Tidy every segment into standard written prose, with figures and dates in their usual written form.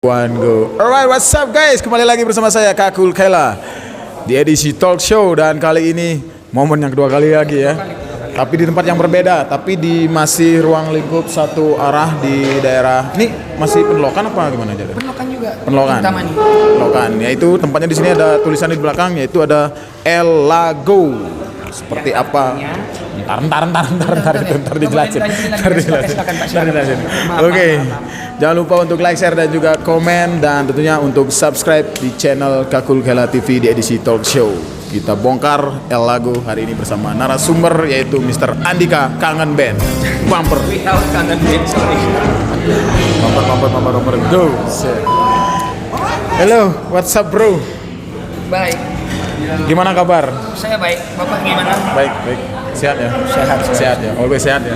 One go. Alright, what's up guys? Kembali lagi bersama saya Kakul Kela di edisi talk show, dan kali ini momen yang kedua kali lagi ya. Tapi di tempat yang berbeda, tapi di masih ruang lingkup satu arah di daerah. Ini masih Penlokan apa gimana aja? Penlokan juga. Penlokan. Penlokan. Yaitu tempatnya di sini ada tulisan di belakang, yaitu ada El Lago. Seperti apa? Ntar dijelasin. Oke. Jangan lupa untuk like, share, dan juga komen, dan tentunya untuk subscribe di channel Kakul Kela TV di edisi talk show. Kita bongkar El Lago hari ini bersama narasumber, yaitu Mr. Andika Kangen Band. Bumper. Without Kangen Band, sorry. Bumper, go. Hello, what's up bro? Baik. Gimana kabar? Saya baik. Bapak gimana? Baik. Sehat ya? Sehat Ya, always sehat ya.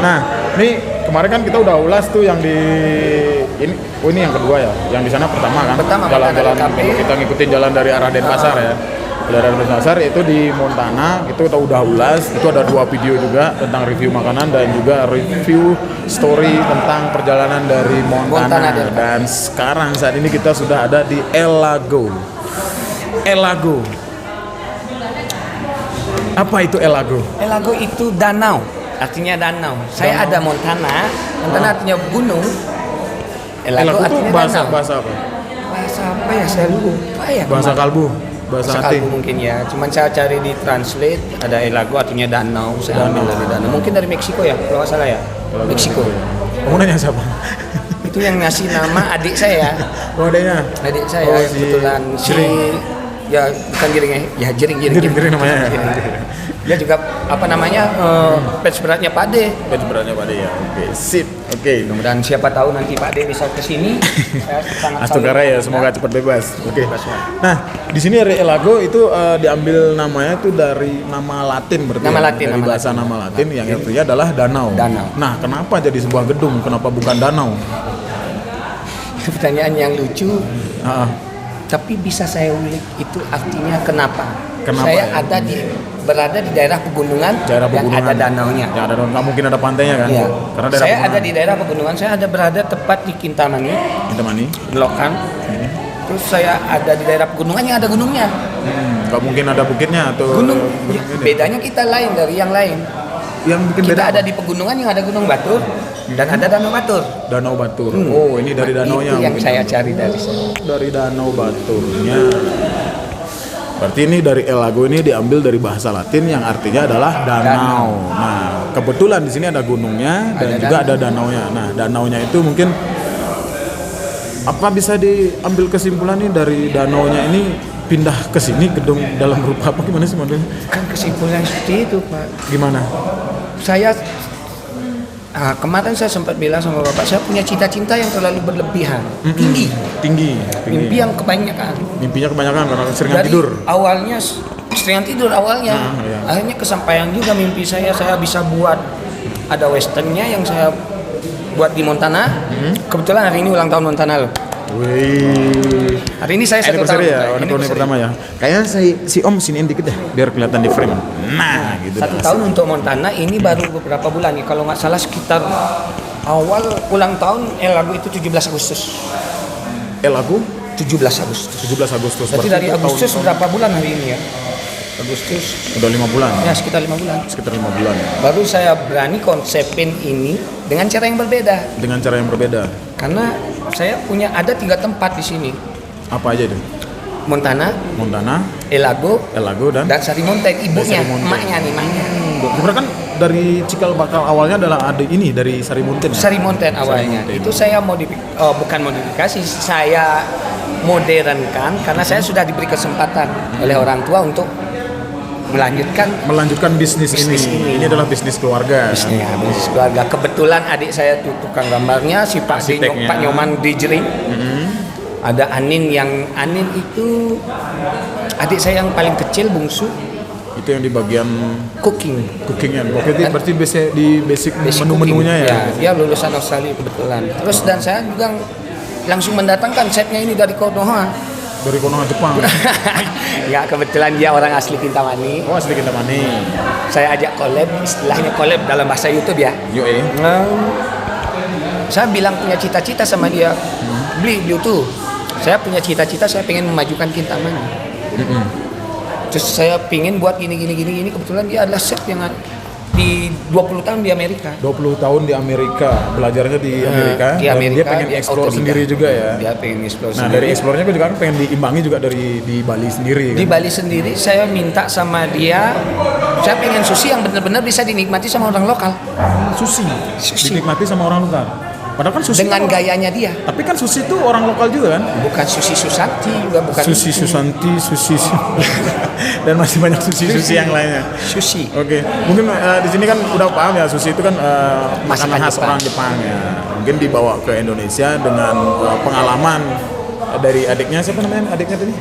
Nah, ini kemarin kan kita udah ulas tuh yang di ini, ini yang kedua ya. Yang di sana pertama kan. Jalan-jalan kita ngikutin jalan dari arah Denpasar ya. Dari arah Denpasar itu di Montana, itu kita udah ulas. Itu ada 2 video juga tentang review makanan dan juga review story tentang perjalanan dari Montana. Dan sekarang saat ini kita sudah ada di El Lago. El Lago. Apa itu El Lago? El Lago itu danau. Artinya danau. Saya ada Montana. Montana artinya gunung. El Lago itu artinya bahasa danau. bahasa apa? Bahasa apa ya? Saya lupa ya. Bahasa kalbu. Bahasa hati. kalbu mungkin ya. Cuman saya cari di translate, ada El Lago artinya danau. Saya ambil dari danau. Mungkin dari Meksiko ya, kalau nggak salah ya. Meksiko. Kamu nanya siapa? Itu yang ngasih nama adik saya. Oh, adanya. Adik saya kebetulan ya bukan Jering ya, Jering namanya. Dia juga apa namanya page beratnya Pak De. Page beratnya Pak De ya. Oke, sip. Oke. Dan siapa tahu nanti Pak De bisa ke sini. Saya sangat Astugara ya, semoga cepat bebas. Oke. Nah, di sini El Lago itu diambil namanya itu dari nama Latin berarti. Nama Latin, dari bahasa nama Latin yang artinya adalah danau. Nah, kenapa jadi sebuah gedung? Kenapa bukan danau? Pertanyaan yang lucu. Tapi bisa saya ulik itu artinya kenapa? Saya ya? Berada di daerah pegunungan yang ada danaunya. Yang ada danau, nggak mungkin ada pantainya kan? Iya. Karena saya ada di daerah pegunungan. Saya ada berada tepat di Kintamani. Lokan. Terus saya ada di daerah pegunungan yang ada gunungnya. Nggak mungkin ada bukitnya atau gunung. Bedanya kita lain dari yang lain. Yang bikin kita beda ada di pegunungan yang ada Gunung Batur dan ada Danau Batur. Danau Batur. Oh, ini dari danaunya. Itu yang saya cari dari sana. Dari Danau Baturnya. Berarti ini dari El Lago ini diambil dari bahasa Latin yang artinya adalah danau. Nah, kebetulan di sini ada gunungnya dan juga ada danaunya. Nah, danaunya itu mungkin apa bisa diambil kesimpulan nih dari danaunya ini pindah ke sini gedung dalam rupa apa, gimana sih modelnya? Kan kesimpulan seperti itu, Pak. Gimana? Saya kemarin saya sempat bilang sama Bapak, saya punya cita-cita yang terlalu berlebihan, tinggi. Mimpi yang kebanyakan. Mimpinya kebanyakan karena sering dari tidur. Awalnya sering tidur awalnya. Iya. Akhirnya kesampaian juga mimpi saya bisa buat ada westernnya yang saya buat di Montana. Kebetulan hari ini ulang tahun Montana loh. Wih. Hari ini saya 1 tahun ya, anniversary pertama ya. Kayaknya si Om siniin dikit deh, biar kelihatan di frame. Nah, gitu. 1 tahun untuk Montana, ini baru beberapa bulan nih. Kalau nggak salah sekitar awal ulang tahun El Lago itu 17 Agustus. El Lago 17 Agustus. 17 Agustus. Berarti dari Agustus berapa bulan hari ini ya? Agustus. Udah 5 bulan. Ya, sekitar 5 bulan. Sekitar 5 bulan. Baru saya berani konsepin ini dengan cara yang berbeda. Dengan cara yang berbeda. Karena saya punya ada 3 tempat di sini. Apa aja itu? Montana, El Lago dan Sari Mountain, ibunya, emaknya. Sebenarnya kan dari Cikal Bakal awalnya adalah ada ini dari Sari Mountain. Sari Mountain awalnya. Itu saya bukan modifikasi, saya modernkan karena saya sudah diberi kesempatan oleh orang tua untuk melanjutkan bisnis ini. Ini adalah bisnis keluarga. Bisnis keluarga. Kebetulan adik saya tuh tukang gambarnya, si Pak Nyoman di Jering. Ada Anin itu adik saya yang paling kecil, bungsu. Itu yang di bagian cookingnya. Oke, berarti di basic menu-menunya ya. Dia lulusan Australia kebetulan. Terus dan saya juga langsung mendatangkan chefnya ini dari Konoha. Dari Konoha Jepang. Enggak, kebetulan dia orang asli Kintamani. Oh, asli Kintamani. Saya ajak collab, istilahnya collab dalam bahasa YouTube ya. Yo. Saya bilang punya cita-cita sama dia. beli tuh. Saya punya cita-cita, saya pengen memajukan Kintamani. Terus saya pengen buat gini. Kebetulan dia adalah chef yang di 20 tahun di Amerika. 20 tahun di Amerika, belajarnya di Amerika. Di Amerika, dia pengen explore sendiri juga ya. Dia pengen explore nah, sendiri. dari explore-nya juga kan pengen diimbangi juga dari di Bali sendiri kan? Di Bali sendiri saya minta sama dia, saya pengen sushi yang benar-benar bisa dinikmati sama orang lokal. Sushi. Dinikmati sama orang lokal. Padahal kan sushi dengan gayanya dia. Tapi kan sushi itu orang lokal juga kan? Bukan Susi Susanti juga, bukan Sushi Susanti, sushi dan masih banyak sushi yang lainnya. Sushi. Oke, mungkin di sini kan udah paham ya, sushi itu kan makanan khas Jepang. orang Jepang ya. Mungkin dibawa ke Indonesia dengan pengalaman dari adiknya, siapa namanya adiknya tadi?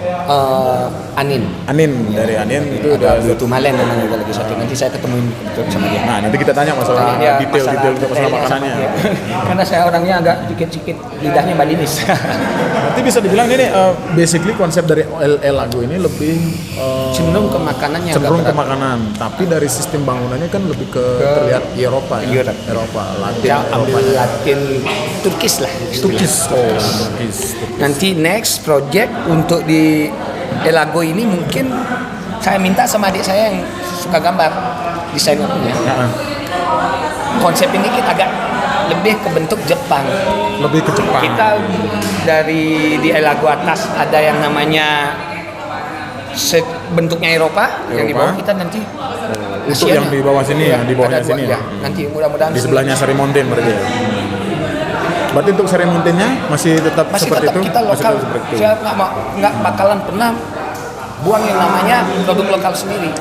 Anin dari Anin itu ada udah Lutu Malen namanya juga lagi satu. Nanti saya ketemuin sama dia. Nah, nanti kita tanya masalah detail untuk masalah makanannya. Karena saya orangnya agak dikit-dikit lidahnya Balinis. Nanti bisa dibilang ini basically konsep dari Elago ini lebih cenderung ke makanannya. Cenderung ke makanan, tapi dari sistem bangunannya kan lebih ke terlihat Eropa ya. Eropa, Latin, Turkis lah. Turkis. Nanti next project untuk di Elago ini mungkin saya minta sama adik saya yang suka gambar, desainernya. Konsep ini kita agak lebih ke bentuk Jepang. Lebih ke Jepang. Kita dari di Elago atas ada yang namanya bentuknya Eropa, yang di bawah kita nanti untuk yang di bawah sini ya, di bawahnya sini ya. Nanti mudah-mudahan di sebelahnya Sari Mountain berarti ya. Berarti untuk Sari Mountain-nya masih tetap seperti itu? Kita lokal. Saya nggak bakalan pernah buang yang namanya produk lokal sendiri.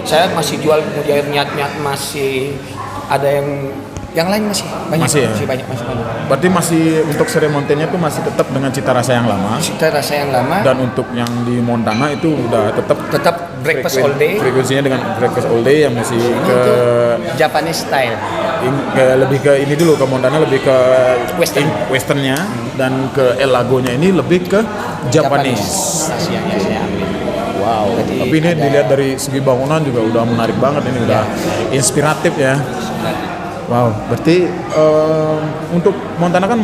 Saya masih jual mujair nyat masih ada yang lain masih banyak. Masih banyak. Berarti masih untuk Sari Mountain-nya tuh masih tetap dengan cita rasa yang lama. Dan untuk yang di Montana itu udah tetap breakfast all day. Frekuensinya dengan breakfast all day yang masih ini ke Japanese style. Lebih ke ini dulu, ke Montana lebih ke westernnya dan ke Elagonya ini lebih ke Japanese. Asianya saya ambil. Wow. Tapi ini dilihat dari segi bangunan juga udah menarik banget, ini udah inspiratif ya. Wow, berarti untuk Montana kan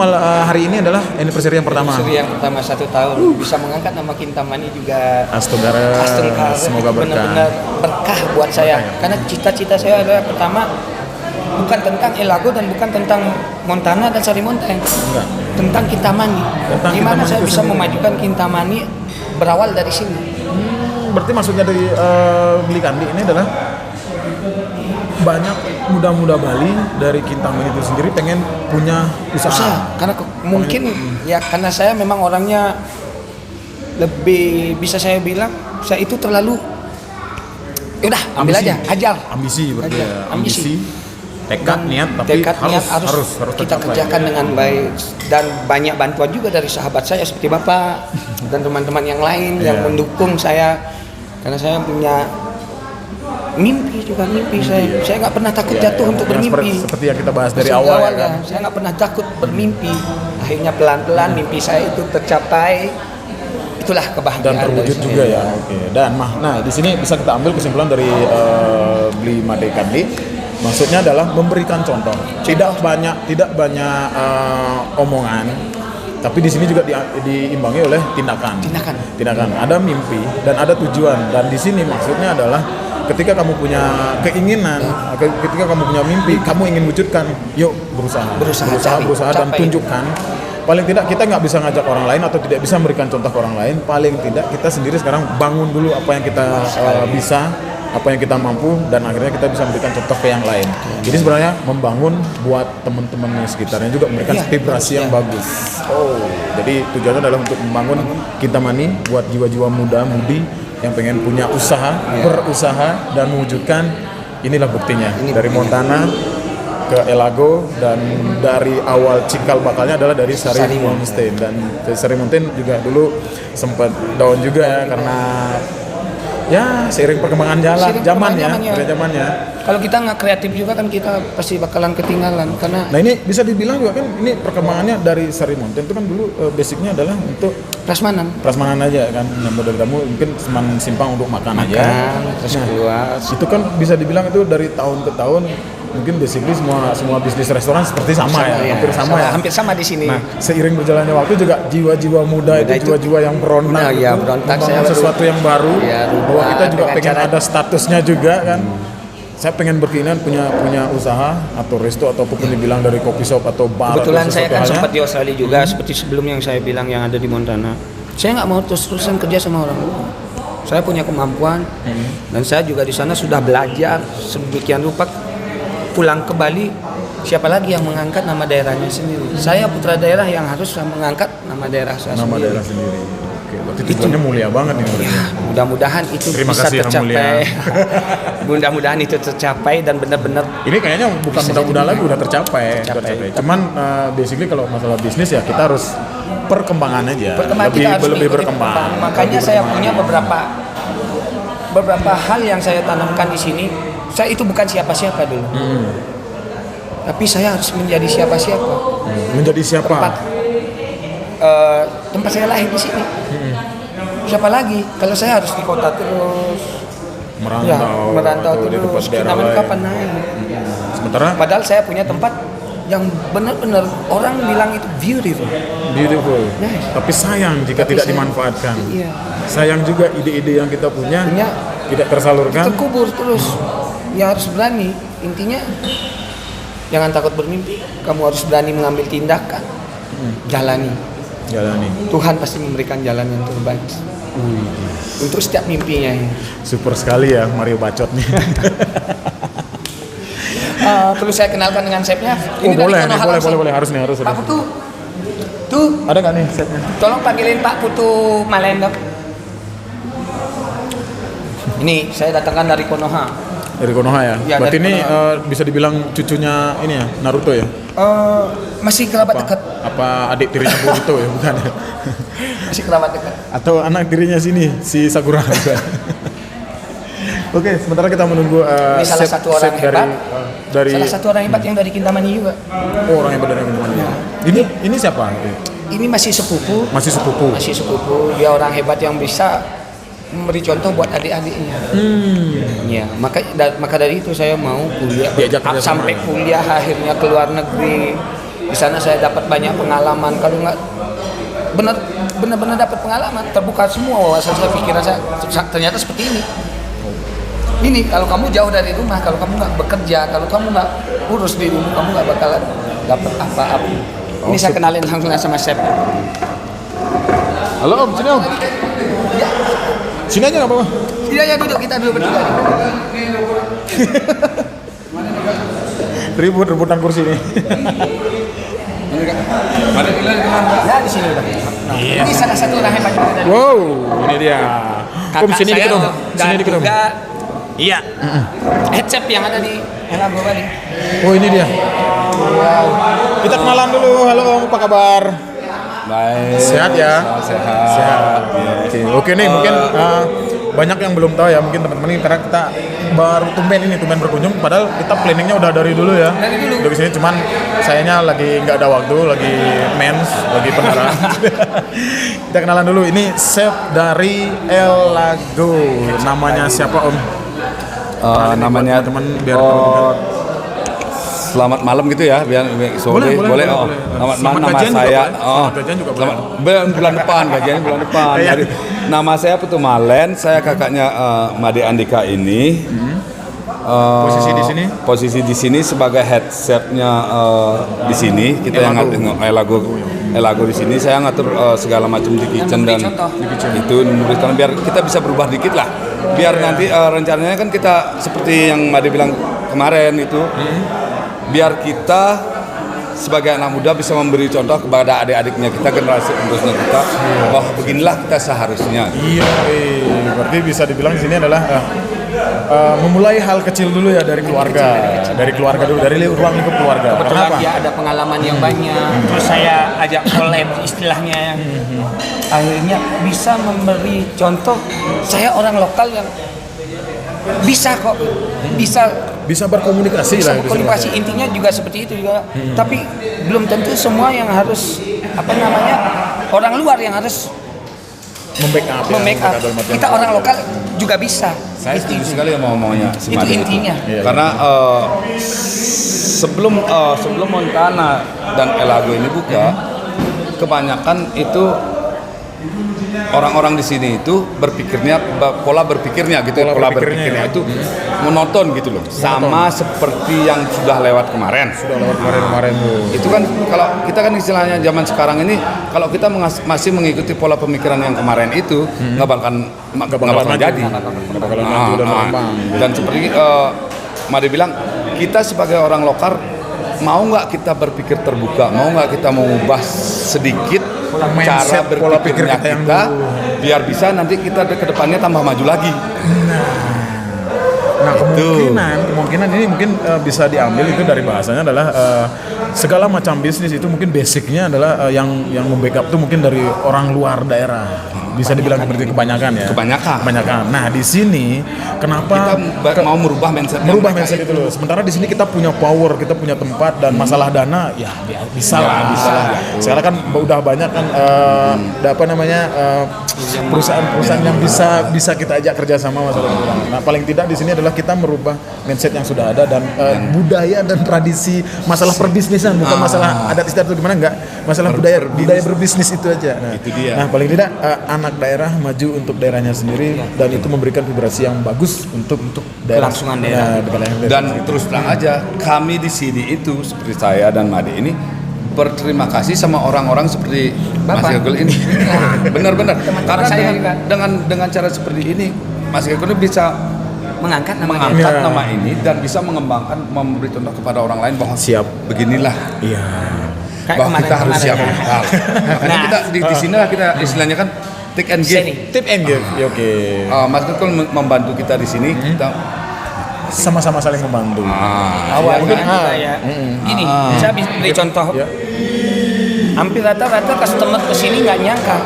hari ini adalah anniversary yang pertama. Anniversary yang pertama 1 tahun. Bisa mengangkat nama Kintamani juga. Astagara. Semoga berkah. Benar-benar berkah buat saya. Karena cita-cita saya adalah pertama bukan tentang Elago dan bukan tentang Montana dan Sari Mountain. Enggak. Tentang Kintamani. Gimana saya bisa memajukan Kintamani berawal dari sini. Berarti maksudnya dari Beli Kandi ini adalah banyak muda-muda Bali dari Kintamani itu sendiri pengen punya usaha. Karena mungkin ya karena saya memang orangnya lebih bisa saya bilang saya itu terlalu udah ambil aja, ajar. Ambisi berarti ya. Ambisi. Tekad niat tapi harus kita kerjakan dengan baik dan banyak bantuan juga dari sahabat saya seperti Bapak dan teman-teman yang lain yang mendukung saya karena saya punya mimpi saya nggak pernah takut jatuh untuk bermimpi seperti yang kita bahas dari awal ya kan? Saya nggak pernah takut bermimpi, akhirnya pelan-pelan mimpi saya itu tercapai, itulah kebahagiaan dan terwujud juga ya. Oke. Dan nah di sini bisa kita ambil kesimpulan dari Beli Made Kandi, maksudnya adalah memberikan contoh, tidak banyak omongan, tapi di sini juga diimbangi oleh tindakan. Ada mimpi dan ada tujuan, dan di sini maksudnya adalah ketika kamu punya keinginan, ketika kamu punya mimpi, kamu ingin wujudkan, yuk berusaha dan tunjukkan. Paling tidak kita nggak bisa ngajak orang lain atau tidak bisa memberikan contoh ke orang lain. Paling tidak kita sendiri sekarang bangun dulu apa yang kita bisa, apa yang kita mampu, dan akhirnya kita bisa memberikan contoh ke yang lain. Jadi sebenarnya membangun buat teman-teman sekitarnya juga memberikan vibrasi yang bagus. Jadi tujuannya adalah untuk membangun Kintamani buat jiwa-jiwa muda-mudi yang pengen punya usaha, berusaha dan mewujudkan. Inilah buktinya dari Montana ke Elago, dan dari awal cikal bakalnya adalah dari Sari Mountain. Dan Sari Mountain juga dulu sempat down juga ya karena ya seiring perkembangan zamannya. Kalau kita nggak kreatif juga kan kita pasti bakalan ketinggalan karena. Nah ini bisa dibilang juga kan ini perkembangannya dari Sari Mountain itu kan dulu basicnya adalah untuk prasmanan aja kan, yang model kamu mungkin cuma simpang untuk makan aja. Terus keluar. Itu kan bisa dibilang itu dari tahun ke tahun mungkin basically semua bisnis restoran seperti sama ya, hampir sama ya. Hampir sama di sini. Nah, seiring berjalannya waktu juga jiwa-jiwa muda itu jiwa-jiwa yang berontak, berontak sesuatu yang baru. Ya, bahwa kita juga pengen ada statusnya juga kan. Saya pengen berkeinginan punya usaha atau resto ataupun dibilang dari kopi shop atau bar. Kebetulan saya kan sempat di Australia juga, seperti sebelum yang saya bilang yang ada di Montana. Saya nggak mau terus-terusan kerja sama orang luar. Saya punya kemampuan dan saya juga di sana sudah belajar sedemikian rupa. Pulang ke Bali, siapa lagi yang mengangkat nama daerahnya sendiri? Saya putra daerah yang harus mengangkat nama daerah saya nama sendiri. Daerah sendiri. Oke, berarti tujuannya mulia banget nih. Ya, mudah-mudahan itu bisa tercapai. Mudah-mudahan itu tercapai dan benar-benar. Ini kayaknya bukan mudah-mudahan lagi, udah tercapai. Cuman basically kalau masalah bisnis ya kita harus perkembangan aja. Lebih berkembang. Makanya saya punya beberapa hal yang saya tanamkan di sini. Saya itu bukan siapa-siapa dulu. Tapi saya harus menjadi siapa-siapa. Menjadi siapa? Tempat saya lahir di sini. Siapa lagi? Kalau saya harus di kota terus merantau terus. Kapan naik? Sementara padahal saya punya tempat yang benar-benar orang bilang itu beautiful. Nice. Tapi sayang jika tidak dimanfaatkan. Iya. Sayang juga ide-ide yang kita punya tidak tersalurkan. Terkubur terus. Ya harus berani. Intinya jangan takut bermimpi. Kamu harus berani mengambil tindakan. Jalani. Tuhan pasti memberikan jalan yang terbaik untuk setiap mimpinya. Super sekali ya Mario Bacot nih. Perlu saya kenalkan dengan chefnya. Ini boleh harus Pak Putu. Tuh. Ada nggak nih chefnya? Tolong panggilin Pak Putu Malendok. Ini saya datangkan dari Konoha. Dari Konoha ya? Berarti ini bisa dibilang cucunya ini ya, Naruto ya? Masih kerabat dekat. Apa adik tirinya Boruto ya? Bukan ya? Masih kerabat dekat. Atau anak tirinya sini, si Sakura bukan? Oke, sementara kita menunggu ini salah satu orang hebat. Salah satu orang hebat yang dari Kintamani juga. Oh, orang hebat dari Kintamani. Ya. Ini siapa? Ini masih sepupu. Masih sepupu. Dia orang hebat yang bisa memberi contoh buat adik-adiknya. Ya, maka dari itu saya mau kuliah sampai kuliah akhirnya ke luar negeri. Di sana saya dapat banyak pengalaman. Kalau nggak benar-benar dapat pengalaman, terbuka semua wawasan saya, pikiran saya ternyata seperti ini. Ini kalau kamu jauh dari rumah, kalau kamu nggak bekerja, kalau kamu nggak urus di rumah, kamu nggak bakalan dapat apa-apa. Ini saya kenalin langsung sama chef. Halo Om, sini Om. Ya. Sini aja nggak apa-apa. Sini aja duduk, kita duduk berdua. Rebutan kursi nih. Ya di sini udah. Ini salah satu orang hebat juga dari. Wow, ini dia. Om sini dikit Om. Sini dikit Om. Iya. Head chef yang ada di Elago Bali. Oh ini dia. Wow. Kita kenalan dulu. Halo Om, apa kabar? Baik. Sehat ya? Sehat. Oke nih, mungkin banyak yang belum tahu ya, mungkin teman-teman ini karena kita baru tumben berkunjung, padahal kita planningnya udah dari dulu ya. Dari sini cuman sayanya lagi nggak ada waktu, lagi mens, lagi pendarahan. Kita kenalan dulu. Ini chef dari Elago. Namanya siapa Om? Namanya teman biar tahu juga. Selamat malam gitu ya, biar sore boleh. Selamat malam, nama saya. Bulan depan, gajiannya bulan depan. Nama saya Putu Malen, saya kakaknya Made Andika ini. Posisi di sini? Posisi di sini sebagai head chef-nya di sini. Kita yang ngatur Elago di sini. Saya ngatur segala macam di kitchen dan itu memberikan biar kita bisa berubah dikit lah. Biar nanti rencananya kan kita seperti yang Made bilang kemarin itu. Biar kita sebagai anak muda bisa memberi contoh kepada adik-adiknya kita, generasi penerusnya kita, bahwa beginilah kita seharusnya. Iya, berarti bisa dibilang di sini adalah memulai hal kecil dulu ya dari keluarga, dari ruang lingkup keluarga. Kebetulan dia ada pengalaman yang banyak, terus saya ajak collab istilahnya, akhirnya bisa memberi contoh. Saya orang lokal yang bisa kok, bisa berkomunikasi lah. Berkomunikasi intinya juga seperti itu juga. Tapi belum tentu semua yang harus orang luar yang harus membackup dalam artian kita orang lokal juga bisa. Saya setuju sekali sama omongannya si Itu Made intinya. Iya. Karena sebelum Montana dan Elago ini buka, kebanyakan itu orang-orang di sini itu pola berpikirnya itu monoton gitu loh. Sama seperti yang sudah lewat kemarin. Itu kan kalau kita kan istilahnya zaman sekarang ini, kalau kita masih mengikuti pola pemikiran yang kemarin itu nggak bakal jadi. Dan seperti Made bilang, kita sebagai orang lokal mau nggak kita berpikir terbuka, mau nggak kita mengubah sedikit cara berpikirnya kita biar bisa nanti kita ke depannya tambah maju lagi. Nah, kemungkinan ini mungkin bisa diambil itu dari bahasanya adalah segala macam bisnis itu mungkin basicnya adalah yang membackup itu mungkin dari orang luar daerah. Bisa dibilang seperti kebanyakan ya. Kebanyakan. Nah, di sini kenapa kita mau merubah mindset itu loh. Sementara di sini kita punya power, kita punya tempat dan masalah dana ya bisa lah. Sekarang kan udah banyak kan perusahaan-perusahaan yang bisa kita ajak kerjasama masalah dana. Nah, paling tidak di sini adalah kita merubah mindset yang sudah ada dan budaya dan tradisi masalah perbisnisan, bukan masalah adat istiadat itu gimana, enggak, masalah budaya berbisnis itu aja. Nah, itu dia. Nah, paling tidak anak daerah maju untuk daerahnya sendiri dan itu memberikan vibrasi yang bagus untuk daerah. Kelangsungan daerah. Dan terus terang aja, kami di sini itu seperti saya dan Made ini berterima kasih sama orang-orang seperti Mas Gagel ini. Benar-benar. Karena dengan cara seperti ini, Mas Gagel ini bisa mengangkat nama ini dan bisa mengembangkan, memberi contoh kepada orang lain bahwa siap beginilah. Iya. Bahwa kita harus siap mental. Makanya kita di sini lah kita istilahnya kan take and give. Tip and give. Ya, oke. Mas Gagel membantu kita di sini. Kita sama-sama saling membantu. Awalnya gini, saya beri contoh. Ya. Hampir rata-rata customer kesini nggak nyangka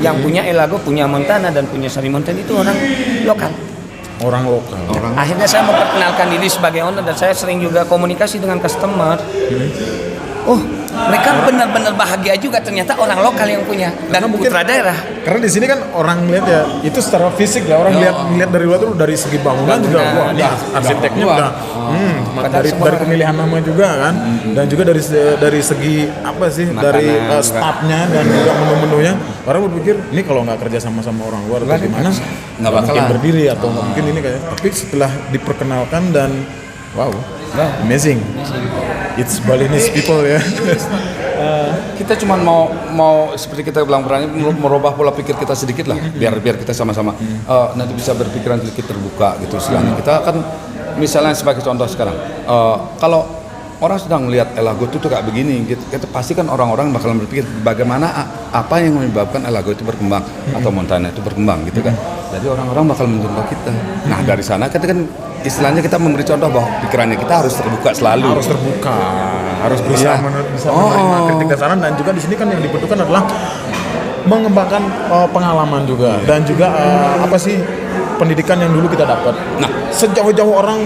yang punya Elago, punya Montana dan punya Sari Mountain itu orang lokal. Akhirnya saya memperkenalkan diri sebagai owner dan saya sering juga komunikasi dengan customer. Oh, mereka benar-benar bahagia juga, ternyata orang lokal yang punya dan putra daerah. Karena di sini kan orang lihat ya itu secara fisik ya, orang lihat dari luar tuh dari segi bangunan juga wah, arsiteknya udah dari pemilihan nama juga kan, dan juga dari segi apa sih, dari staffnya dan juga menu-menunya, orang berpikir ini kalau nggak kerja sama orang luar atau gimana nggak mungkin berdiri atau nggak mungkin ini kayak. Tapi setelah diperkenalkan dan wow, amazing. It's Balinese people ya. Kita cuma mau seperti kita bilang perannya merubah pola pikir kita sedikit lah, biar kita sama-sama nanti bisa berpikiran sedikit terbuka gitu istilahnya. Kita kan misalnya sebagai contoh sekarang, kalau orang sedang melihat Elago itu kayak begini, kita pasti kan orang-orang bakalan berpikir bagaimana apa yang menyebabkan Elago itu berkembang atau Montana itu berkembang gitu kan. Jadi orang-orang bakal mencontoh kita. Nah dari sana kita kan istilahnya kita memberi contoh bahwa pikirannya kita harus terbuka selalu. Harus bisa menerima kritik dan saran, dan juga di sini kan yang dibutuhkan adalah mengembangkan pengalaman juga dan juga pendidikan yang dulu kita dapat. Nah, sejauh-jauh orang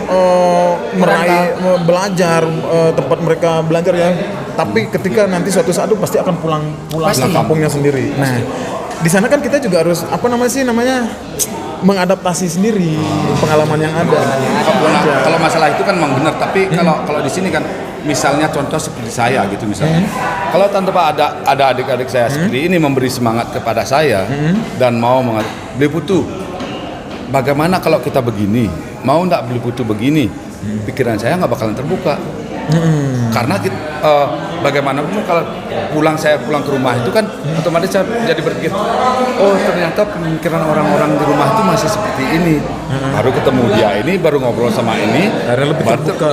meraih belajar tempat mereka belajar ya, tapi ketika nanti suatu saat itu pasti akan pulang ke kampungnya sendiri. Nah, di sana kan kita juga harus mengadaptasi sendiri pengalaman yang ada. Kalau masalah itu kan memang benar, tapi kalau di sini kan misalnya contoh seperti saya gitu misalnya. Kalau tanpa ada adik-adik saya seperti ini memberi semangat kepada saya dan mau beli putu. Bagaimana kalau kita begini? Mau enggak beli putu begini? Pikiran saya nggak bakalan terbuka. Karena bagaimanapun kalau saya pulang ke rumah itu kan otomatis saya jadi berpikir, oh ternyata pemikiran orang-orang di rumah itu masih seperti ini. Baru ketemu dia ini, baru ngobrol sama ini,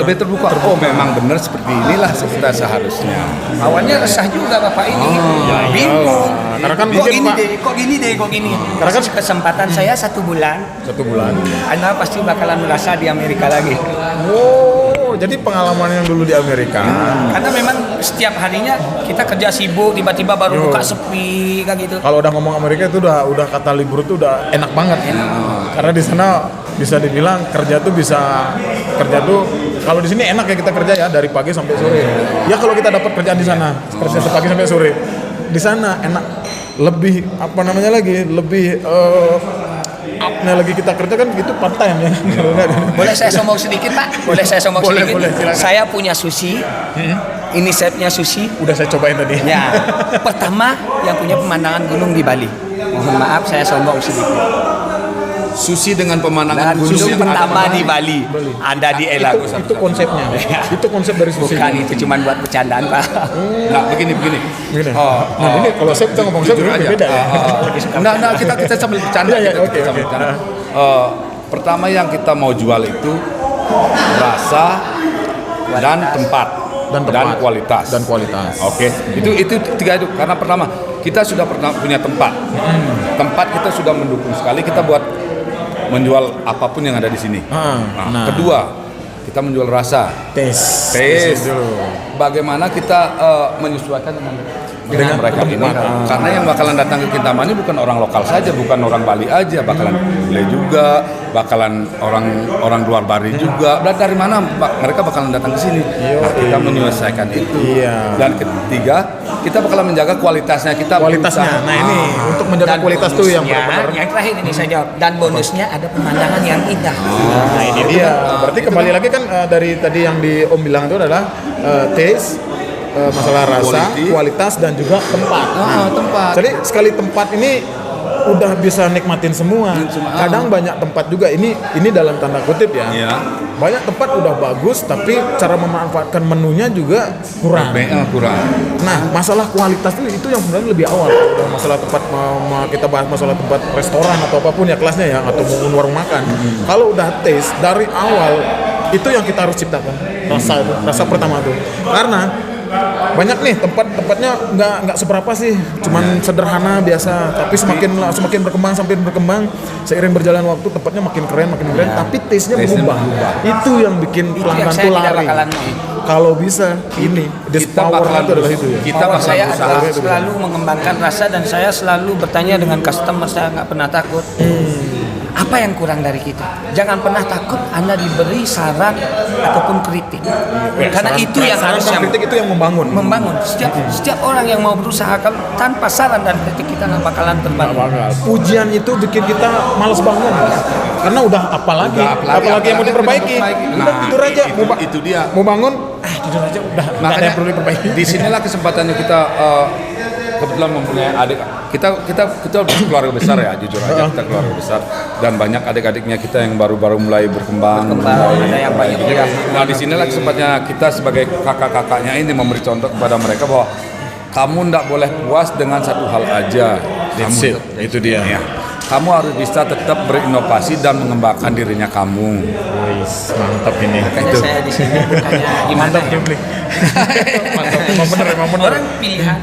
lebih terbuka. Oh memang benar seperti inilah kita seharusnya. Awalnya resah juga Bapak ini, bingung. Karena kan kok gini. Karena kan kesempatan saya 1 bulan. Anda pasti bakalan merasa di Amerika lagi. Oh, jadi pengalaman yang dulu di Amerika. Karena memang setiap harinya kita kerja sibuk, tiba-tiba baru buka sepi kayak gitu. Kalau udah ngomong Amerika itu udah kata libur itu udah enak banget. Karena di sana bisa dibilang kerja tuh kalau di sini enak ya kita kerja ya dari pagi sampai sore. Ya kalau kita dapat kerjaan di sana kerja pagi sampai sore. Di sana enak lebih apa namanya lagi, lebih up-nya lagi kita kerja kan gitu part time ya. Boleh saya sombong sedikit Pak? Boleh saya sombong sedikit? Boleh, silakan. Saya punya sushi. Ini chefnya sushi. Udah saya cobain tadi. Ya, pertama yang punya pemandangan gunung di Bali. Mohon maaf saya sombong sedikit. Sushi dengan pemandangan Dan gunung yang pertama ada di Bali. Ada di Elago. Itu konsepnya. Itu konsep dari sushi. Bukan, itu cuma buat bercandaan Pak. Nah, begini. Begini. Nah, ini kalau saya kita ngomong jujur saya aja. beda ya. Nah, kita sambil bercanda. Iya, kita oke. sambil bercanda. Pertama yang kita mau jual itu rasa dan tempat dan kualitas. Oke, itu tiga itu. Karena pertama kita sudah pernah punya tempat. Tempat kita sudah mendukung sekali kita buat menjual apapun yang ada di sini. Nah. Kedua, kita menjual rasa. Taste dulu. Bagaimana kita menyesuaikan dengan mereka ini. Karena yang bakalan datang ke Kintamani bukan orang lokal saja, bukan orang Bali aja, bakalan bule juga, bakalan orang luar Bali juga. Dan dari mana mereka bakalan datang ke sini? Nah, kita menyesuaikan itu. Iya. Dan ketiga, kita bakalan menjaga kualitasnya. Kualitasnya. Nah, ini untuk menjaga Dan kualitas tuh yang bonusnya, benar-benar. yang terakhir ini saya jawab. Dan bonusnya ada pemandangan yang indah. Nah, ini dia. Berarti kembali lagi kan dari tadi yang di Om bilang itu adalah taste, masalah rasa, kualitas dan juga tempat. Tempat. Jadi sekali tempat ini udah bisa nikmatin semua. Kadang banyak tempat juga ini dalam tanda kutip ya. Iya. Banyak tempat udah bagus tapi cara memanfaatkan menunya juga kurang. Kurang. Nah, masalah kualitas itu yang sebenarnya lebih awal. Masalah tempat kita bahas masalah tempat restoran atau apapun ya kelasnya ya, atau mungkin warung makan. Kalau udah taste dari awal itu yang kita harus ciptakan. Rasa pertama tuh. Karena banyak nih tempatnya nggak seberapa sih, cuman sederhana biasa, tapi semakin berkembang seiring berjalan waktu tempatnya makin keren, tapi taste-nya berubah. Itu yang bikin pelanggan tuh lari. Kalau bisa ini power itu adalah itu ya. Kita saya adalah selalu mengembangkan rasa dan saya selalu bertanya dengan customer, saya nggak pernah takut. Apa yang kurang dari kita? Jangan pernah takut Anda diberi saran ataupun kritik. Karena itu yang harusnya kritik itu yang membangun. Setiap orang yang mau berusaha tanpa saran dan kritik kita nggak bakalan terbangun. Pujian itu bikin kita malas bangun. Karena udah apalagi yang mau diperbaiki. Udah tidur aja. Itu dia. Mau bangun, tidur aja udah. Nggak ada yang perlu diperbaiki. Disinilah kesempatannya kita kebetulan mempunyai adik kita keluarga besar ya, jujur aja kita keluarga besar dan banyak adik-adiknya kita yang baru-baru mulai berkembang. Ada yang banyak juga. Nah, disinilah kesempatnya kita sebagai kakak-kakaknya ini memberi contoh kepada mereka bahwa kamu tidak boleh puas dengan satu hal aja. Itu dia. Ya. Kamu harus bisa tetap berinovasi dan mengembangkan dirinya kamu. Mantap ini. Makanya saya di sini bukannya gimana ya? Mantap. Emang bener. Orang pilihan.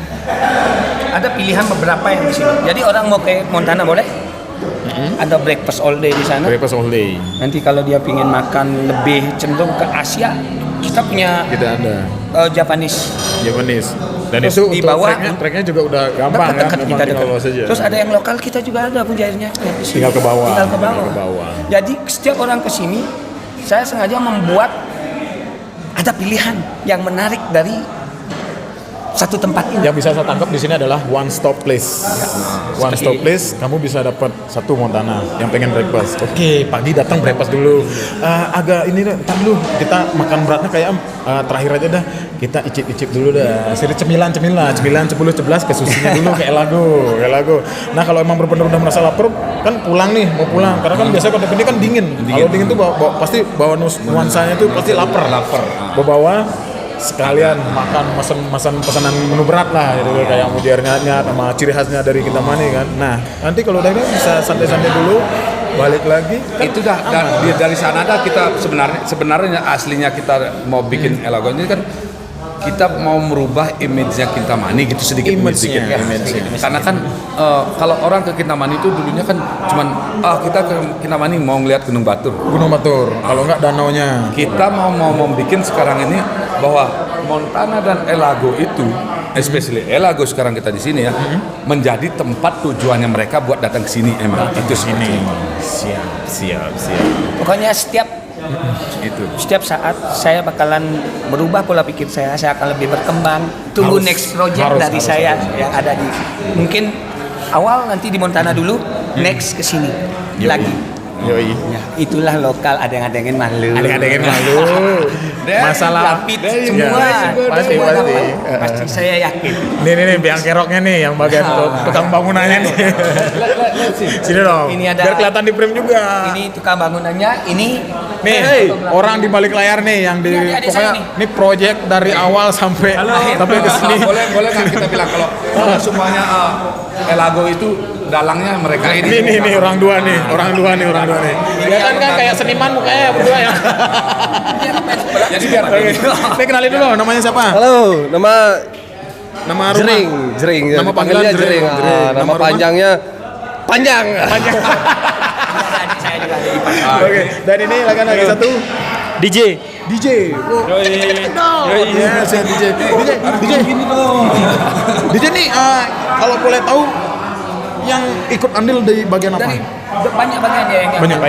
Ada pilihan beberapa yang di sini. Jadi orang mau ke Montana boleh? Ada breakfast all day di sana. Breakfast all day. Nanti kalau dia pingin makan lebih cenderung ke Asia, kita punya ada Japanese. Dan Terus itu di untuk bawah treknya juga udah gampang kan. dekat kita dekat. Saja. Terus ada yang lokal kita juga ada penjairnya. Tinggal ke bawah. Jadi setiap orang ke sini, saya sengaja membuat ada pilihan yang menarik dari satu tempat ini. Yang bisa saya tangkap di sini adalah one stop place. One stop place, kamu bisa dapat satu Montana yang pengen breakfast. Oke, pagi datang breakfast dulu. Agak ini deh, ntar dulu kita makan beratnya kayak terakhir aja dah. Kita icip dulu dah. Seri cemilan 9, 10, 11 ke susinya dulu ke Elago. Nah, kalau emang benar-benar udah merasa lapar, kan pulang nih, mau pulang. Karena kan biasanya kalau ini kan dingin. Kalau dingin tuh pasti bawa nuansanya tuh pasti lapar. Bawa sekalian makan pesanan menu berat lah gitu, kayak mudiarnya sama ciri khasnya dari Kintamani kan. Nah, nanti kalau udah ini bisa santai-santai dulu, balik lagi kan itu dah dari sana dah kita sebenarnya aslinya kita mau bikin Elago ini kan kita mau merubah image-nya Kintamani gitu sedikit. Karena kan kalau orang ke Kintamani itu dulunya kan cuman kita ke Kintamani mau ngeliat Gunung Batur. Kalau enggak danaunya. Kita mau bikin sekarang ini bahwa Montana dan Elago itu, especially Elago sekarang kita di sini ya, menjadi tempat tujuannya mereka buat datang ke sini emang itu sini. Siap. Pokoknya setiap saat saya bakalan berubah pola pikir saya akan lebih berkembang. Tunggu next project dari saya yang ada di mungkin awal nanti di Montana dulu, next ke sini lagi. Yoi. Ya, itulah lokal adeng-adengin malu. Adeng-adengin malu. Masalah lapit ya, semua. pasti. Pasti saya yakin. Nih biang keroknya nih yang bagian tukang bangunannya nih. Sini dong. Ini ada, biar kelihatan di frame juga. Ini tukang bangunannya, ini Nih, orang di balik layar nih yang di Ini adik pokoknya saya nih. ini project dari awal sampai ke sini. Boleh nggak kita bilang kalau semuanya Elago itu dalangnya mereka ini. Nih orang dua nih. Ya kan kayak seniman mukanya berdua ya. Jadi biar Oke. Nih kenalin dulu namanya siapa? Halo, nama Nama rumah. Jering. Nama panggilan Panggilnya Jering. Ah, nama rumah? panjangnya panjang. adik saya juga ada ipar. Oke, dan ini lagi satu DJ. DJ. Iya, saya DJ. DJ nih kalau boleh tahu yang ikut andil di bagian apa? Dari banyak bagian ya yang Banyak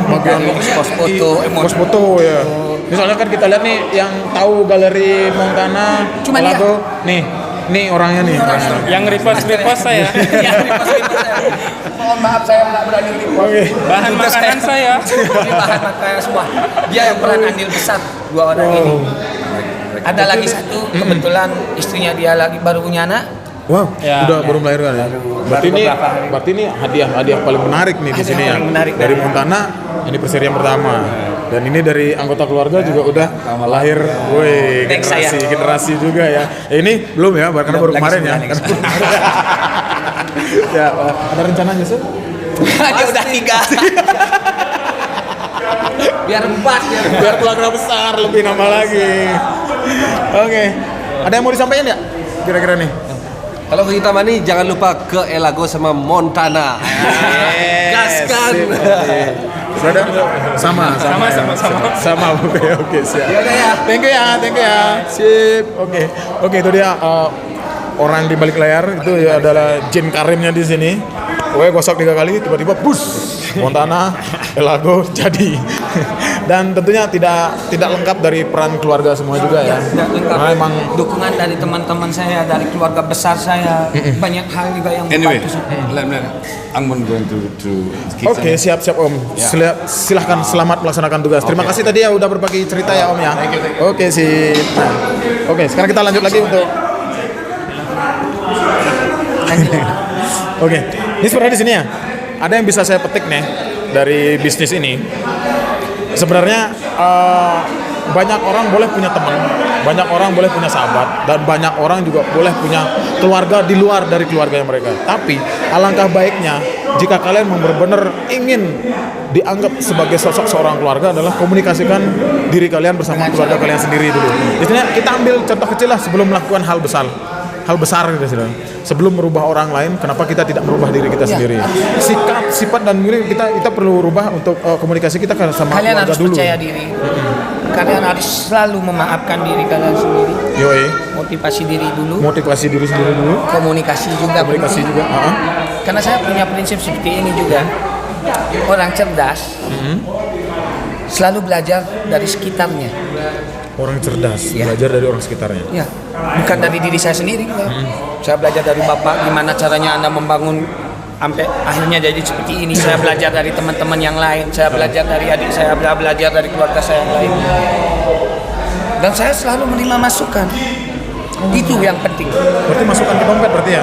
bagian pos foto, pos foto ya. Misalnya kan kita lihat nih yang tahu galeri Montana, Cuma Elago, nih orangnya nih. Yang repost saya. Mohon maaf saya nggak berani repost. Oke. Bahan makanan saya. Ini bahan makanan semua. Dia yang peran andil besar dua orang ini. Ada lagi satu kebetulan istrinya dia lagi baru punya anak. Wow, Ya. udah baru melahirkan ya. Berarti ini hadiah paling menarik nih di Hadiah sini ya. paling menarik Dari Montana, ini perseri yang pertama. Dan ini dari anggota keluarga juga udah lahir, woi, Thanks, generasi juga ya. Ini belum ya, karena baru Lagi kemarin ya. sembilan, lagi Ya, ada rencananya sih? Dia udah 3. Biar 4 Biar keluarga besar lebih nama lagi. Oke, ada yang mau disampaikan ya? Kira-kira nih. Kalau kita mani jangan lupa ke Elago sama Montana. Gaskan. Sudah sama oke siap. Thank you ya. Sip. Oke itu dia orang di balik layar itu ya adalah Jin Karimnya di sini. Oke gosok 3 kali tiba-tiba bus Montana Elago jadi. Dan tentunya tidak lengkap dari peran keluarga semua juga ya. Tidak lengkap. Karena emang Dukungan dari teman-teman saya, dari keluarga besar saya, banyak hal juga yang Anyway, membantu. I'm going to kitchen. Oke, siap Om. Silahkan selamat melaksanakan tugas. Terima kasih tadi ya udah berbagi cerita ya Om ya. Oke, sip. Oke, sekarang kita lanjut lagi untuk Oke, ini sebenarnya di sini ya. Ada yang bisa saya petik nih dari bisnis ini. Sebenarnya banyak orang boleh punya teman, banyak orang boleh punya sahabat, dan banyak orang juga boleh punya keluarga di luar dari keluarganya mereka. Tapi alangkah baiknya jika kalian benar-benar ingin dianggap sebagai sosok seorang keluarga adalah komunikasikan diri kalian bersama keluarga kalian sendiri dulu. Istilahnya kita ambil contoh kecil lah sebelum melakukan hal besar gitu sih. Sebelum merubah orang lain, kenapa kita tidak merubah diri kita sendiri? Sikap, sifat dan diri kita perlu rubah untuk komunikasi kita sama Kalian keluarga harus dulu. percaya diri. Kalian harus selalu memaafkan diri kalian sendiri. Yoi, Motivasi diri dulu. motivasi diri sendiri dulu. Komunikasi juga Komunikasi penting. juga. Karena saya punya prinsip seperti ini juga. Orang cerdas selalu belajar dari sekitarnya. Orang cerdas, Iya. belajar dari orang sekitarnya. Ya, bukan dari diri saya sendiri. Enggak. Saya belajar dari Bapak gimana caranya Anda membangun sampai akhirnya jadi seperti ini. Saya belajar dari teman-teman yang lain. Saya belajar dari adik saya, belajar dari keluarga saya yang lain. Dan saya selalu menerima masukan. Itu yang penting. Berarti masukkan ke dompet berarti ya?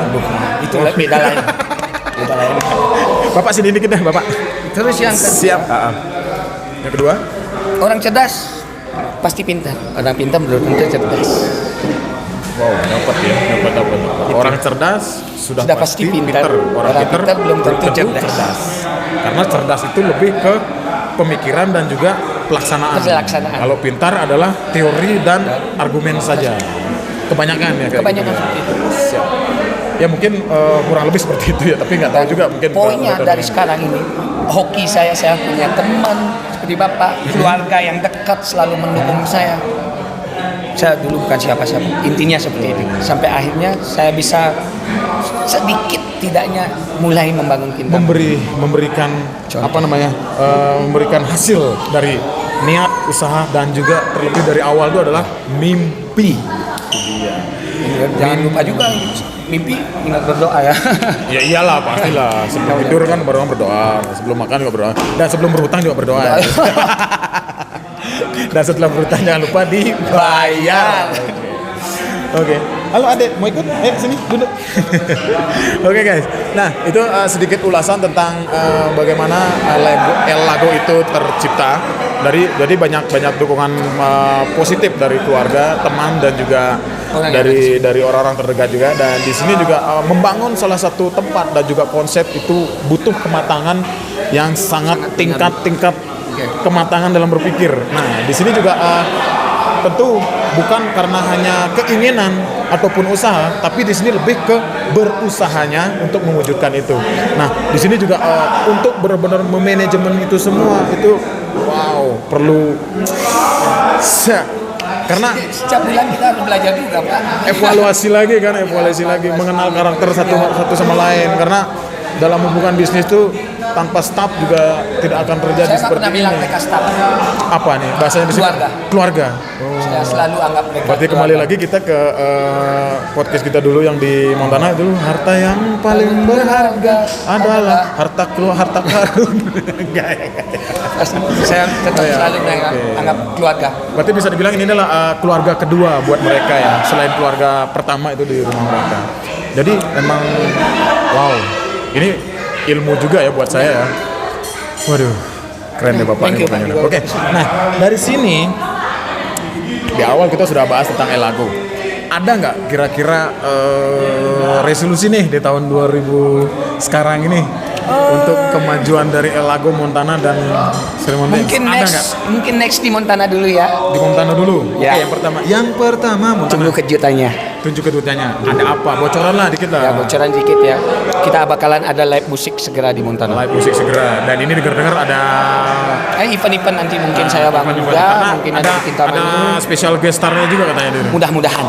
Itu beda lain. Beda lain. Bapak sini dikit deh, Bapak. Terus yang Siap. Yang kedua? orang cerdas pasti pintar. Orang pintar belum tentu cerdas. Wow, dapat. Orang cerdas sudah Pasti pintar. Orang pintar belum tentu cerdas. Karena cerdas itu lebih ke pemikiran dan juga pelaksanaan. Kalau pintar adalah teori dan argumen saja. Kebanyakan ya. Kebanyakan seperti itu. Siap. Ya mungkin kurang lebih seperti itu ya, tapi nggak tahu juga mungkin. Poinnya dari sekarang ini, hoki saya punya teman seperti Bapak, keluarga yang dekat selalu mendukung saya. Saya dulu bukan siapa-siapa, intinya seperti itu. Sampai akhirnya saya bisa sedikit tidaknya mulai membangun kita. memberikan memberikan hasil dari niat usaha dan juga terlebih dari awal itu adalah mimpi. Iya. Jangan lupa juga mimpi ingat berdoa ya. Ya iyalah pastilah. Sebelum tidur kan baru berdoa, sebelum makan juga berdoa, dan sebelum berhutang juga berdoa. Ya. Dan setelah berhutang jangan lupa dibayar. Oke. Halo adek, mau ikut? Ayo sini duduk. Oke guys. Nah itu sedikit ulasan tentang bagaimana Elago itu tercipta. Jadi banyak dukungan positif dari keluarga, teman dan juga dari orang-orang terdekat juga. Dan di sini juga membangun salah satu tempat dan juga konsep itu butuh kematangan yang sangat tingkat kematangan dalam berpikir. Nah di sini juga tentu bukan karena hanya keinginan ataupun usaha, tapi di sini lebih ke berusahanya untuk mewujudkan itu. Nah, di sini juga untuk benar-benar memanajemen itu semua itu perlu karena Setiap bulan kita harus belajar juga, Pak. evaluasi lagi mengenal karakter satu sama lain, karena dalam hubungan bisnis itu tanpa staff juga tidak akan terjadi Saya nggak seperti pernah bilang ini. mereka staff. Apa nih bahasanya di sini? Keluarga. Oh. Saya selalu anggap mereka Berarti kembali lagi kita ke podcast kita dulu yang di Montana dulu, harta yang paling berharga adalah harta karun. Saya tetap selalu anggap keluarga. Berarti bisa dibilang ini adalah keluarga kedua buat mereka ya, selain keluarga pertama itu di rumah mereka. Jadi memang ini ilmu juga ya buat saya ya. Waduh, keren deh Bapak ini pokoknya. Oke. Nah, dari sini di awal kita sudah bahas tentang Elago. Ada nggak kira-kira resolusi nih di tahun 2000 sekarang ini untuk kemajuan dari Elago Montana dan Sri Montana? Mungkin next di Montana dulu ya. Di Montana dulu. Ya. Oke, yang pertama Montana. Tunggu kejutannya. Tunjuk kedutannya. Ada apa? Bocoran lah dikit lah. Ya, bocoran dikit ya. Kita bakalan ada live musik segera di Montana. Live musik segera. Dan ini dengar-dengar ada Event-event nanti mungkin saya bangun juga, mungkin ada di Kintamani. Ada special guest star-nya juga katanya dulu. Mudah-mudahan.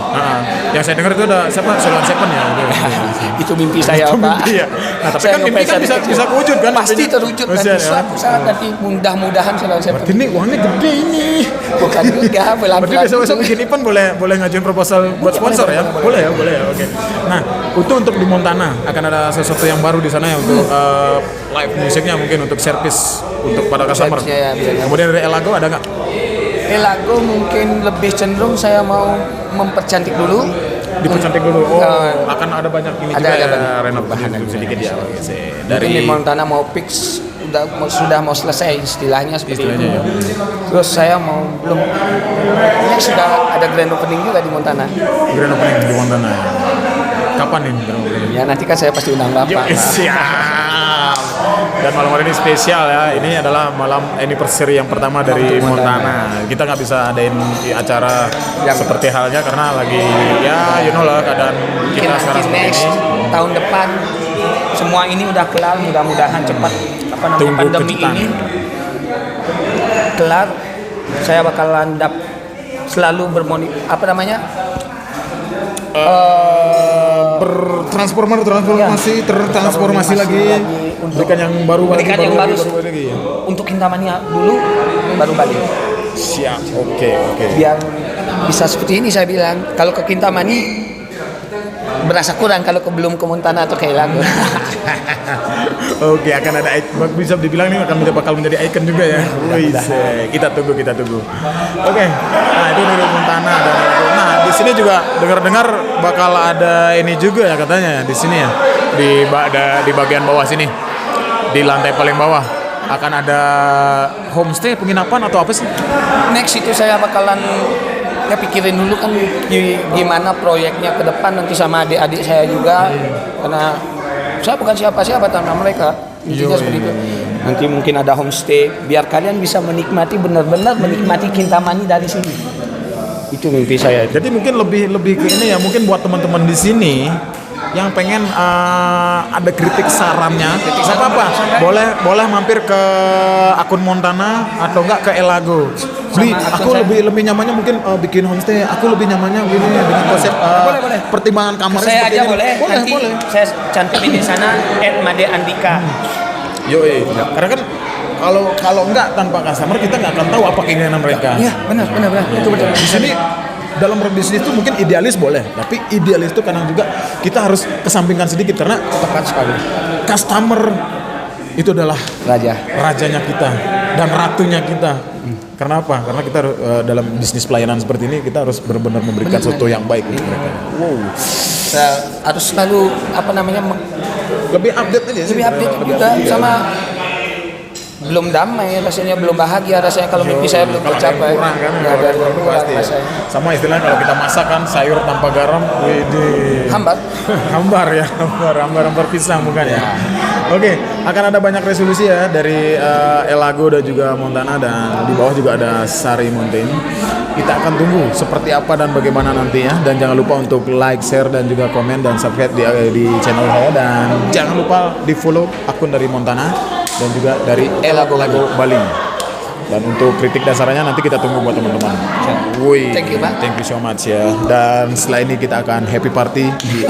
Yang saya dengar itu ada siapa? Solon Seven ya. Itu mimpi saya, Itu Pak. mimpi ya. Nah, tapi Saya kan mimpi kan ngefans bisa kewujud kan? Pasti mimpinya? terwujud Oh, nanti siap, ya. suatu saat nanti mudah-mudahan saya Berarti ini uangnya gede ini. bukan juga Berarti pelan-pelan. besok-besok bikin event boleh ngajuin proposal buat sponsor ya? Boleh ya. Oke. Nah, itu untuk di Montana akan ada sesuatu yang baru di sana ya untuk live musiknya, mungkin untuk service untuk para customer. Service-nya ya. Kemudian dari Elago ada nggak? Elago mungkin lebih cenderung saya mau mempercantik dulu. Dipercantik dulu. Akan ada banyak ini Ada juga ya, banyak renovasi sedikit ya. Oke, Dari di Montana mau fix sudah mau selesai istilahnya seperti itu. Ya. Terus saya mau belum sudah ada grand opening juga di Montana. Grand opening di Montana. Kapan nih grand opening? Ya nanti kan saya pasti undang Bapak. Siap. Dan malam hari ini spesial ya. Ini adalah malam anniversary yang pertama dari Montana. Kita nggak bisa adain acara seperti halnya karena lagi ya lah keadaan Mungkin kita sekarang seperti next ini. tahun depan semua ini udah kelar, mudah-mudahan cepat Tunggu pandemi kejutan. ini kelar. Saya bakalan selalu bertransformasi lagi berikan yang baru lagi ya. Untuk Kintamani dulu baru balik. Siap. Oke. Biar bisa seperti ini saya bilang. Kalau ke Kintamani berasa kurang kalau belum ke Montana atau ke Elago. Oke, akan ada bisa dibilang ini bakal menjadi icon juga ya. Wih, kita tunggu. Oke. Nah, itu dari Montana dan nah, di sini juga dengar-dengar bakal ada ini juga ya katanya di sini ya. Di bagian bawah sini. Di lantai paling bawah akan ada homestay, penginapan atau apa sih? Next itu saya bakalan pikirin dulu kan gimana proyeknya ke depan nanti sama adik-adik saya juga, karena saya bukan siapa-siapa tanpa mereka. Intinya seperti itu. Nanti mungkin ada homestay biar kalian bisa benar-benar menikmati Kintamani dari sini. Itu mimpi saya. Jadi mungkin lebih ke ini ya, mungkin buat teman-teman di sini yang pengen ada kritik sarannya, nggak apa-apa, boleh mampir ke akun Montana atau enggak ke Elago. Aku lebih nyamannya mungkin bikin homestay. Aku lebih nyamannya gini dengan konsep pertimbangan kamarnya. Saya aja ini. boleh. Nanti saya cantumin di sana @madeandika. Karena kan kalau enggak tanpa customer kita nggak akan tahu apa keinginan mereka. Iya, benar. Itu betul. Di sini dalam berbisnis itu mungkin idealis boleh, tapi idealis itu kadang juga kita harus kesampingkan sedikit karena Tepat sekali. customer itu adalah rajanya kita dan ratunya kita. Karena apa? Karena kita dalam bisnis pelayanan seperti ini kita harus benar-benar memberikan sesuatu yang baik untuk mereka. Saya harus selalu Lebih update aja sih. lebih update juga sama belum damai rasanya, belum bahagia rasanya kalau mimpi saya belum Kalau ada yang tercapai. kurang kan, Ya, kalau ada yang kurang pasti ya. rasanya. Sama istilahnya kalau kita masak kan sayur tanpa garam, widih. Hambar. hambar pisang bukan ya. Oke, akan ada banyak resolusi ya dari Elago dan juga Montana, dan di bawah juga ada Sari Mountain. Kita akan tunggu seperti apa dan bagaimana nantinya, dan jangan lupa untuk like, share dan juga komen dan subscribe di channel saya, dan jangan lupa di follow akun dari Montana dan juga dari Elago Bali. Dan untuk kritik dan sarannya nanti kita tunggu buat teman-teman. Woi, Thank you, Pak. Thank you so much ya. Dan setelah ini kita akan happy party di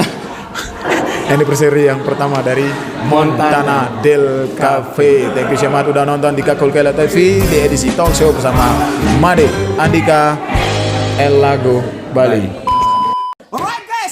anniversary yang pertama dari Montana Del Cafe. Thank you so much udah nonton di Kakulkela TV di edisi talk show bersama Made Andika Elago Bali.